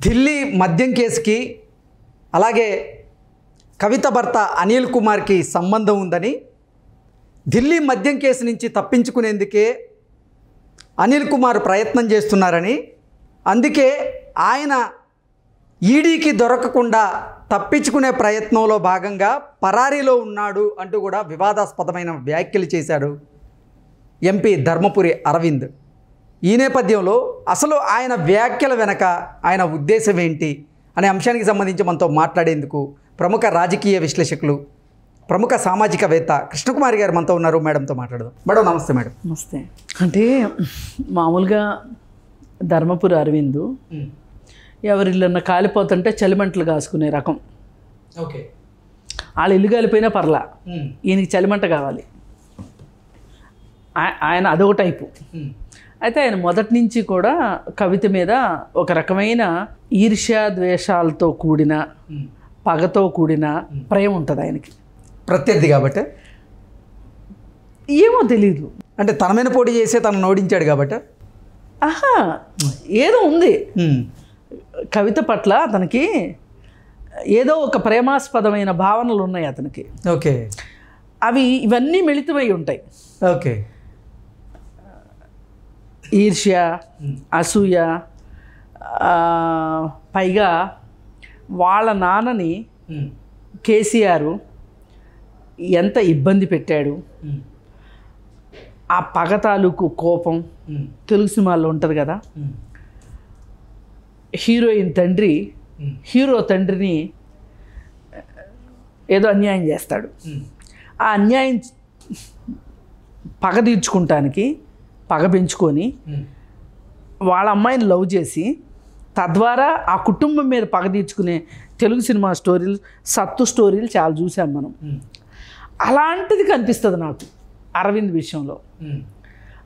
ఢిల్లీ మద్యం కేసుకి అలాగే కవిత భర్త అనిల్ కుమార్కి సంబంధం ఉందని, ఢిల్లీ మద్యం కేసు నుంచి తప్పించుకునేందుకే అనిల్ కుమార్ ప్రయత్నం చేస్తున్నారని, అందుకే ఆయన ఈడీకి దొరకకుండా తప్పించుకునే ప్రయత్నంలో భాగంగా పరారీలో ఉన్నాడు అంటూ కూడా వివాదాస్పదమైన వ్యాఖ్యలు చేశాడు ఎంపీ ధర్మపురి అరవింద్. ఈ నేపథ్యంలో అసలు ఆయన వ్యాఖ్యల వెనక ఆయన ఉద్దేశం ఏంటి అనే అంశానికి సంబంధించి మనతో మాట్లాడేందుకు ప్రముఖ రాజకీయ విశ్లేషకులు, ప్రముఖ సామాజికవేత్త కృష్ణకుమారి గారు మనతో ఉన్నారు. మేడంతో మాట్లాడదాం. మేడం నమస్తే. మేడం నమస్తే. అంటే మామూలుగా ధర్మపురి అరవింద్ ఎవరిల్లన్నా కాలిపోతుంటే చలిమంటలు కాసుకునే రకం. ఓకే, వాళ్ళ ఇల్లు కాలిపోయినా పర్లా, ఈయనకి చలిమంట కావాలి. ఆయన అదొక టైపు. అయితే ఆయన మొదటి నుంచి కూడా కవిత మీద ఒక రకమైన ఈర్ష్య ద్వేషాలతో కూడిన, పగతో కూడిన ప్రేమ ఉంటుంది ఆయనకి. ప్రత్యర్థి కాబట్టి ఏమో తెలీదు, అంటే తన మీద పోటీ చేసే తనను ఓడించాడు కాబట్టి ఏదో ఉంది కవిత పట్ల అతనికి, ఏదో ఒక ప్రేమాస్పదమైన భావనలు ఉన్నాయి అతనికి. ఓకే, అవి ఇవన్నీ మిళితమై ఉంటాయి. ఓకే, ఈర్ష్య, అసూయ, పైగా వాళ్ళ నాన్నని కేసీఆర్ ఎంత ఇబ్బంది పెట్టాడు, ఆ పగ తాలూకు కోపం తెలుగు సినిమాల్లో ఉంటుంది కదా. హీరోయిన్ తండ్రి హీరో తండ్రిని ఏదో అన్యాయం చేస్తాడు. ఆ అన్యాయం పగ తీర్చుకుంటానికి పగ పెంచుకొని వాళ్ళ అమ్మాయిని లవ్ చేసి తద్వారా ఆ కుటుంబం మీద పగ తీర్చుకునే తెలుగు సినిమా స్టోరీలు, సత్తు స్టోరీలు చాలా చూసాం మనం. అలాంటిది కనిపిస్తుంది నాకు అరవింద్ విషయంలో.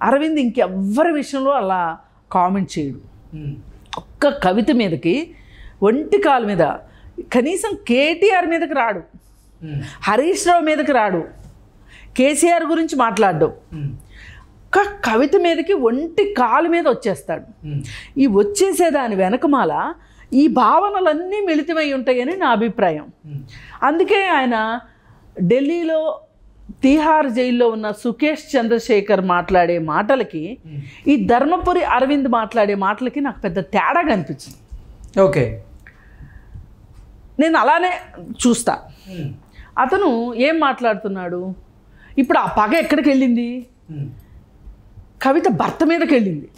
అరవింద్ ఇంకెవ్వరి విషయంలో అలా కామెంట్ చేయడు. ఒక్క కవిత మీదకి, ఒంటి కాలు మీద, కనీసం కేటీఆర్ మీదకి రాడు, హరీష్ రావు మీదకి రాడు, కేసీఆర్ గురించి మాట్లాడ్డు. ఒక్క కవిత మీదకి ఒంటి కాలు మీద వచ్చేస్తాడు. ఈ వచ్చేసేదాని వెనకమాల ఈ భావనలన్నీ మిళితమై ఉంటాయని నా అభిప్రాయం. అందుకే ఆయన ఢిల్లీలో తిహార్ జైల్లో ఉన్న సుకేష్ చంద్రశేఖర్ మాట్లాడే మాటలకి, ఈ ధర్మపురి అరవింద్ మాట్లాడే మాటలకి నాకు పెద్ద తేడా కనిపించింది. ఓకే, నేను అలానే చూస్తా. అతను ఏం మాట్లాడుతున్నాడు, ఇప్పుడు ఆ పగ ఎక్కడికి వెళ్ళింది? కవిత భర్త మీదకి వెళ్ళింది.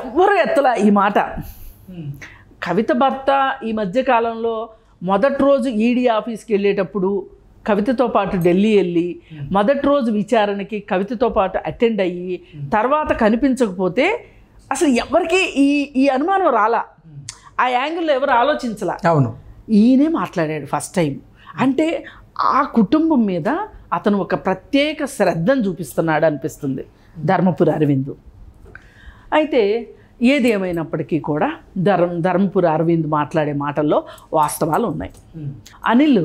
ఎవ్వరూ ఎత్తలా ఈ మాట. కవిత భర్త ఈ మధ్యకాలంలో మొదటి రోజు ఈడీ ఆఫీస్కి వెళ్ళేటప్పుడు కవితతో పాటు ఢిల్లీ వెళ్ళి, మొదటి రోజు విచారణకి కవితతో పాటు అటెండ్ అయ్యి, తర్వాత కనిపించకపోతే అసలు ఎవరికి ఈ అనుమానం రాలా, ఆ యాంగిల్లో ఎవరు ఆలోచించలా. అవును, ఈయనే మాట్లాడాడు ఫస్ట్ టైం. అంటే ఆ కుటుంబం మీద అతను ఒక ప్రత్యేక శ్రద్ధను చూపిస్తున్నాడు అనిపిస్తుంది ధర్మపురి అరవింద్. అయితే ఏది ఏమైనప్పటికీ కూడా ధర్మపురి అరవింద్ మాట్లాడే మాటల్లో వాస్తవాలు ఉన్నాయి. అనిల్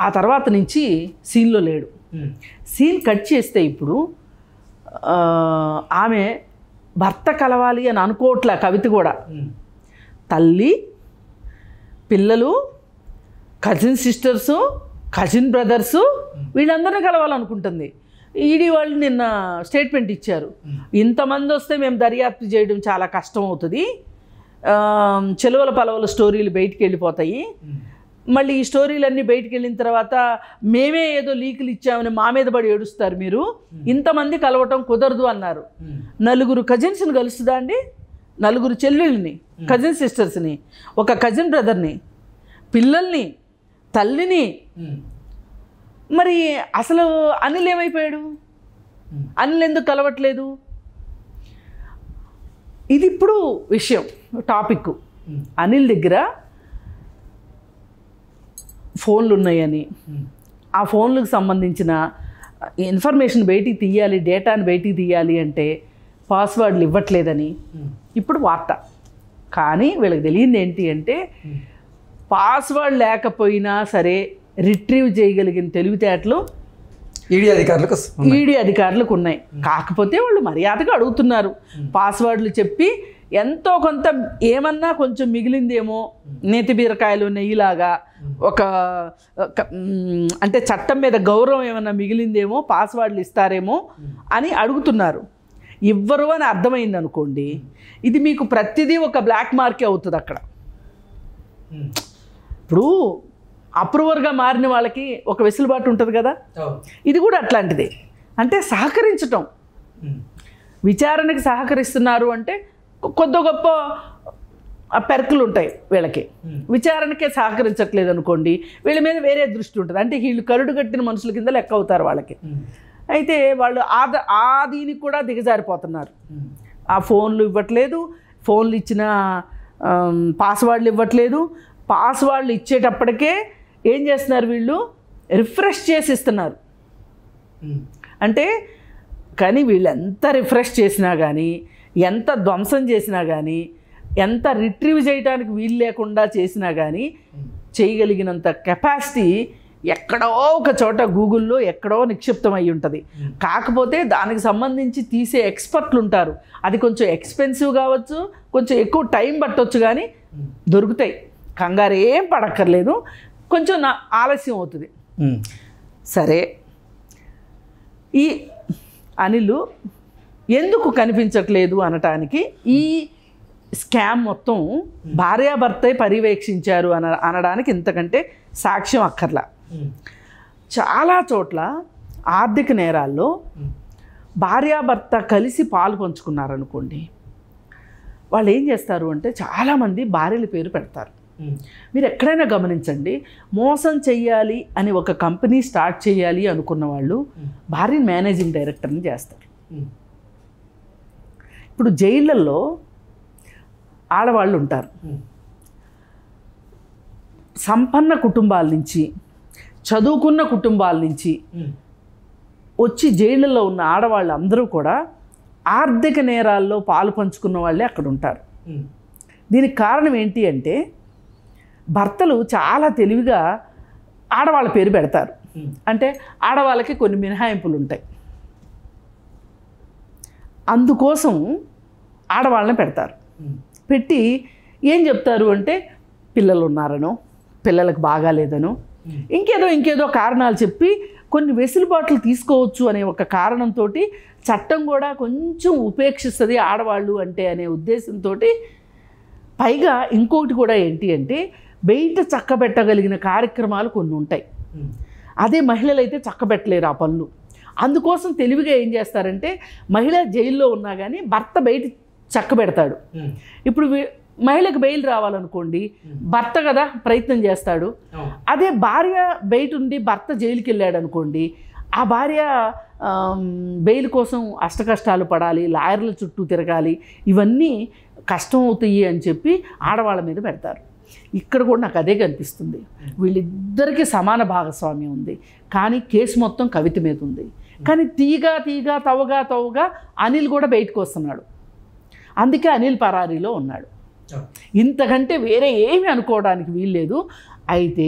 ఆ తర్వాత నుంచి సీన్లో లేడు. సీన్ కట్ చేస్తే ఇప్పుడు ఆమె భర్త కలవాలి అని అనుకోవట్లే కవిత కూడా. తల్లి, పిల్లలు, కజిన్ సిస్టర్సు, కజిన్ బ్రదర్సు, వీళ్ళందరినీ కలవాలనుకుంటుంది. ఈడీ వాళ్ళు నిన్న స్టేట్మెంట్ ఇచ్చారు, ఇంతమంది వస్తే మేము దర్యాప్తు చేయడం చాలా కష్టం అవుతుంది, చెలువల పలవల స్టోరీలు బయటికి వెళ్ళిపోతాయి, మళ్ళీ ఈ స్టోరీలన్నీ బయటికి వెళ్ళిన తర్వాత మేమే ఏదో లీకులు ఇచ్చామని మా మీద పడి ఏడుస్తారు, మీరు ఇంతమంది కలవటం కుదరదు అన్నారు. నలుగురు కజిన్స్ని కలుస్తుందా అండి? నలుగురు చెల్లెళ్ళని, కజిన్ సిస్టర్స్ని, ఒక కజిన్ బ్రదర్ని, పిల్లల్ని, తల్లిని. మరి అసలు అనిల్ ఏమైపోయాడు? అనిల్ ఎందుకు కలవట్లేదు? ఇది ఇప్పుడు విషయం, టాపిక్. అనిల్ దగ్గర ఫోన్లు ఉన్నాయని, ఆ ఫోన్లకు సంబంధించిన ఇన్ఫర్మేషన్ బయటికి తీయాలి, డేటాని బయటికి తీయాలి అంటే పాస్వర్డ్లు ఇవ్వట్లేదని ఇప్పుడు వార్త. కానీ వీళ్ళకి తెలియంది ఏంటి అంటే, పాస్వర్డ్ లేకపోయినా సరే రిట్రీవ్ చేయగలిగిన తెలివితేటలు ఈడీ అధికారులకు ఉన్నాయి. కాకపోతే వాళ్ళు మర్యాదగా అడుగుతున్నారు. పాస్వర్డ్లు చెప్పి ఎంతో కొంత ఏమన్నా కొంచెం మిగిలిందేమో, నేతి బీరకాయలు నెయ్యిలాగా ఒక అంటే చట్టం మీద గౌరవం ఏమన్నా మిగిలిందేమో, పాస్వర్డ్లు ఇస్తారేమో అని అడుగుతున్నారు. ఇవ్వరు అని అర్థమైంది అనుకోండి, ఇది మీకు ప్రతిదీ ఒక బ్లాక్ మార్కే అవుతుంది అక్కడ. ఇప్పుడు అప్రూవర్గా మారిన వాళ్ళకి ఒక వెసులుబాటు ఉంటుంది కదా, ఇది కూడా అట్లాంటిదే. అంటే సహకరించటం, విచారణకి సహకరిస్తున్నారు అంటే కొద్ది గొప్ప పెర్కులు ఉంటాయి వీళ్ళకి. విచారణకే సహకరించట్లేదు అనుకోండి, వీళ్ళ మీద వేరే దృష్టి ఉంటుంది. అంటే వీళ్ళు కరుడు కట్టిన మనుషుల కింద లెక్క అవుతారు వాళ్ళకి. అయితే వాళ్ళు ఆ దీనికి కూడా దిగజారిపోతున్నారు. ఆ ఫోన్లు ఇవ్వట్లేదు, ఫోన్లు ఇచ్చిన పాస్వర్డ్లు ఇవ్వట్లేదు. పాస్వర్డ్లు ఇచ్చేటప్పటికే ఏం చేస్తున్నారు వీళ్ళు, రిఫ్రెష్ చేసి ఇస్తున్నారు. అంటే కానీ వీళ్ళు ఎంత రిఫ్రెష్ చేసినా కానీ, ఎంత ధ్వంసం చేసినా కానీ, ఎంత రిట్రీవ్ చేయడానికి వీలు లేకుండా చేసినా కానీ చేయగలిగినంత కెపాసిటీ ఎక్కడో ఒక చోట గూగుల్లో ఎక్కడో నిక్షిప్తం అయి ఉంటుంది. కాకపోతే దానికి సంబంధించి తీసే ఎక్స్పర్ట్లు ఉంటారు. అది కొంచెం ఎక్స్పెన్సివ్ కావచ్చు, కొంచెం ఎక్కువ టైం పట్టవచ్చు, కానీ దొరుకుతాయి. కంగారు ఏం పడక్కర్లేదు, కొంచెం ఆలస్యం అవుతుంది. సరే, ఈ అనిల్ ఎందుకు కనిపించట్లేదు అనటానికి ఈ స్కామ్ మొత్తం భార్యాభర్తే పర్యవేక్షించారు అనడానికి ఇంతకంటే సాక్ష్యం అక్కర్లా. చాలా చోట్ల ఆర్థిక నేరాల్లో భార్యాభర్త కలిసి పాలు పంచుకున్నారనుకోండి, వాళ్ళు ఏం చేస్తారు అంటే చాలామంది భార్యల పేరు పెడతారు. మీరు ఎక్కడైనా గమనించండి, మోసం చెయ్యాలి అని ఒక కంపెనీ స్టార్ట్ చేయాలి అనుకున్న వాళ్ళు భార్యని మేనేజింగ్ డైరెక్టర్ని చేస్తారు. ఇప్పుడు జైళ్ళల్లో ఆడవాళ్ళు ఉంటారు. సంపన్న కుటుంబాల నుంచి, చదువుకున్న కుటుంబాల నుంచి వచ్చి జైళ్ళల్లో ఉన్న ఆడవాళ్ళు అందరూ కూడా ఆర్థిక నేరాల్లో పాలు పంచుకున్న వాళ్ళే అక్కడ ఉంటారు. దీనికి కారణం ఏంటి అంటే, భర్తలు చాలా తెలివిగా ఆడవాళ్ళ పేరు పెడతారు. అంటే ఆడవాళ్ళకి కొన్ని మినహాయింపులు ఉంటాయి, అందుకోసం ఆడవాళ్ళని పెడతారు. పెట్టి ఏం చెప్తారు అంటే, పిల్లలు ఉన్నారనో, పిల్లలకు బాగాలేదనో, ఇంకేదో కారణాలు చెప్పి కొన్ని వెసులుబాట్లు తీసుకోవచ్చు అనే ఒక కారణంతో చట్టం కూడా కొంచెం ఉపేక్షిస్తుంది ఆడవాళ్ళు అంటే అనే ఉద్దేశంతో, పైగా ఇంకొకటి కూడా ఏంటి అంటే, బయట చక్కబెట్టగలిగిన కార్యక్రమాలు కొన్ని ఉంటాయి. అదే మహిళలు అయితే చక్కబెట్టలేరు ఆ పనులు. అందుకోసం తెలివిగా ఏం చేస్తారంటే, మహిళ జైల్లో ఉన్నా కానీ భర్త బయట చక్కబెడతాడు. ఇప్పుడు మహిళకు బెయిల్ రావాలనుకోండి, భర్త కదా ప్రయత్నం చేస్తాడు. అదే భార్య బయట ఉండి భర్త జైలుకి వెళ్ళాడు అనుకోండి, ఆ భార్య బెయిల్ కోసం అష్టకష్టాలు పడాలి, లాయర్ల చుట్టూ తిరగాలి, ఇవన్నీ కష్టం అవుతాయి అని చెప్పి ఆడవాళ్ళ మీద పెడతారు. ఇక్కడ కూడా నాకు అదే కనిపిస్తుంది. వీళ్ళిద్దరికీ సమాన భాగస్వామ్యం ఉంది, కానీ కేసు మొత్తం కవిత మీద ఉంది. కానీ తీగా తవ్వగా అనిల్ కూడా బయటకు వస్తున్నాడు. అందుకే అనిల్ పరారీలో ఉన్నాడు. ఇంతకంటే వేరే ఏమీ అనుకోవడానికి వీల్లేదు. అయితే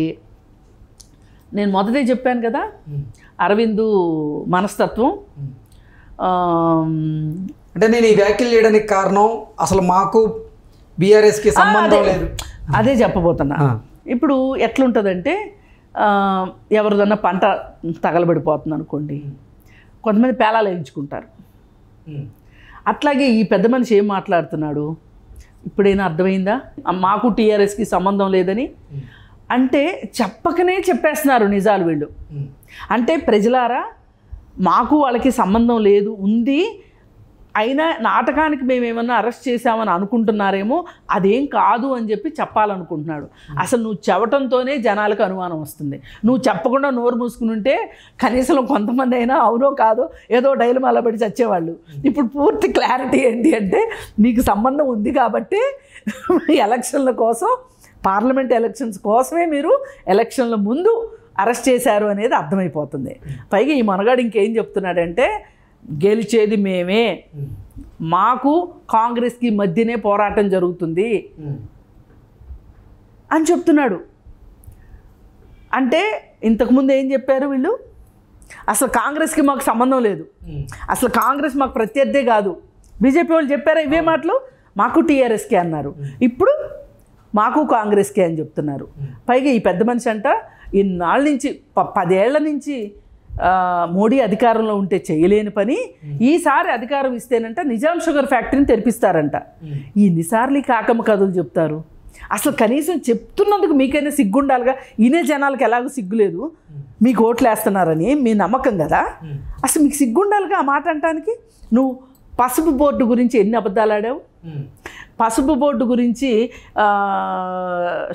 నేను మొదటే చెప్పాను కదా, అరవింద్ మనస్తత్వం. అంటే నేను ఈ వ్యాఖ్యలు చేయడానికి కారణం అసలు మాకు బీఆర్ఎస్కి సంబంధం లేదు, అదే చెప్పబోతున్నా. ఇప్పుడు ఎట్లుంటుందంటే, ఎవరిదన్నా పంట తగలబడిపోతుంది అనుకోండి, కొంతమంది పేలాలు వేయించుకుంటారు. అట్లాగే ఈ పెద్ద మనిషి ఏం మాట్లాడుతున్నాడు, ఇప్పుడైనా అర్థమైందా మాకు టీఆర్ఎస్కి సంబంధం లేదని? అంటే చెప్పకనే చెప్పేస్తున్నారు నిజాలు వీళ్ళు. అంటే ప్రజలారా, మాకు వాళ్ళకి సంబంధం లేదు, ఉంది, అయినా నాటకానికి మేమేమన్నా అరెస్ట్ చేసామని అనుకుంటున్నారేమో, అదేం కాదు అని చెప్పి చెప్పాలనుకుంటున్నాడు. అసలు నువ్వు చెప్పటంతోనే జనాలకు అనుమానం వస్తుంది. నువ్వు చెప్పకుండా నోరు మూసుకుని ఉంటే కనీసం కొంతమంది అయినా అవునో కాదో ఏదో డైలమాలో పడి చచ్చేవాళ్ళు. ఇప్పుడు పూర్తి క్లారిటీ ఏంటి అంటే, మీకు సంబంధం ఉంది కాబట్టి ఎలక్షన్ల కోసం, పార్లమెంట్ ఎలక్షన్స్ కోసమే మీరు ఎలక్షన్ల ముందు అరెస్ట్ చేశారు అనేది అర్థమైపోతుంది. పైగా ఈ మనగాడు ఇంకేం చెప్తున్నాడంటే, గెలిచేది మేమే, మాకు కాంగ్రెస్కి మధ్యనే పోరాటం జరుగుతుంది అని చెప్తున్నాడు. అంటే ఇంతకుముందు ఏం చెప్పారు వీళ్ళు, అసలు కాంగ్రెస్కి మాకు సంబంధం లేదు, అసలు కాంగ్రెస్ మాకు ప్రత్యర్థే కాదు. బీజేపీ వాళ్ళు చెప్పారా ఇవే మాటలు? మాకు టీఆర్ఎస్కే అన్నారు, ఇప్పుడు మాకు కాంగ్రెస్కే అని చెప్తున్నారు. పైగా ఈ పెద్ద మనిషి అంట ఇన్నాళ్ళ నుంచి 10 ఏళ్ల నుంచి మోడీ అధికారంలో ఉంటే చేయలేని పని ఈసారి అధికారం ఇస్తేనంట నిజాం షుగర్ ఫ్యాక్టరీని తెరిపిస్తారంట. ఎన్నిసార్లు ఈ కాకమ్మ కథలు చెప్తారు? అసలు కనీసం చెప్తున్నందుకు మీకైనా సిగ్గుండాలిగా. ఇనే జనాలకు ఎలాగో సిగ్గులేదు, మీకు ఓట్లు వేస్తున్నారని మీ నమ్మకం కదా. అసలు మీకు సిగ్గుండాలిగా ఆ మాట అనటానికి. నువ్వు పసుపు బోర్డు గురించి ఎన్ని అబద్ధాలు ఆడావు? పసుపు బోర్డు గురించి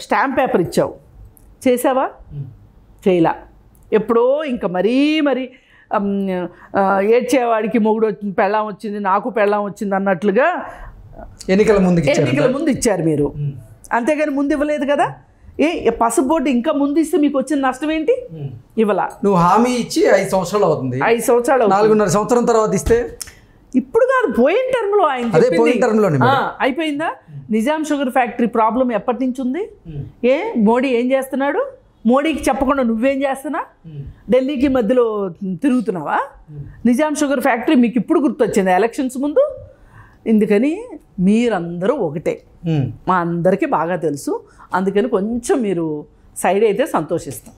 స్టాంప్ పేపర్ ఇచ్చావు, చేసావా? చేయలా. ఎప్పుడో ఇంకా మరీ ఏడ్చేవాడికి మొగుడు వచ్చింది, పెళ్ళాం వచ్చింది, నాకు పెళ్ళాం వచ్చింది అన్నట్లుగా ఎన్నికల ముందు ఇచ్చారు మీరు, అంతేగాని ముందు ఇవ్వలేదు కదా. పసుపు బోర్డు ఇంకా ముందు ఇస్తే మీకు వచ్చిన నష్టం ఏంటి? ఇవ్వలా. నువ్వు హామీ ఇచ్చి 5 సంవత్సరాలు అవుతుంది, 5 సంవత్సరాలు, 4.5 సంవత్సరం తర్వాత ఇస్తే ఇప్పుడు కాదు, పోయిన టర్మ్లో ఆయన అయిపోయిందా? నిజాం షుగర్ ఫ్యాక్టరీ ప్రాబ్లం ఎప్పటి నుంచి ఉంది? మోడీ ఏం చేస్తున్నాడు? మోడీకి చెప్పకుండా నువ్వేం చేస్తున్నా? ఢిల్లీకి మధ్యలో తిరుగుతున్నావా? నిజాం షుగర్ ఫ్యాక్టరీ మీకు ఇప్పుడు గుర్తొచ్చింది ఎలక్షన్స్ ముందు? ఎందుకని మీరందరూ ఒకటే, మా అందరికీ బాగా తెలుసు. అందుకని కొంచెం మీరు సైడ్ అయితే సంతోషిస్తాం.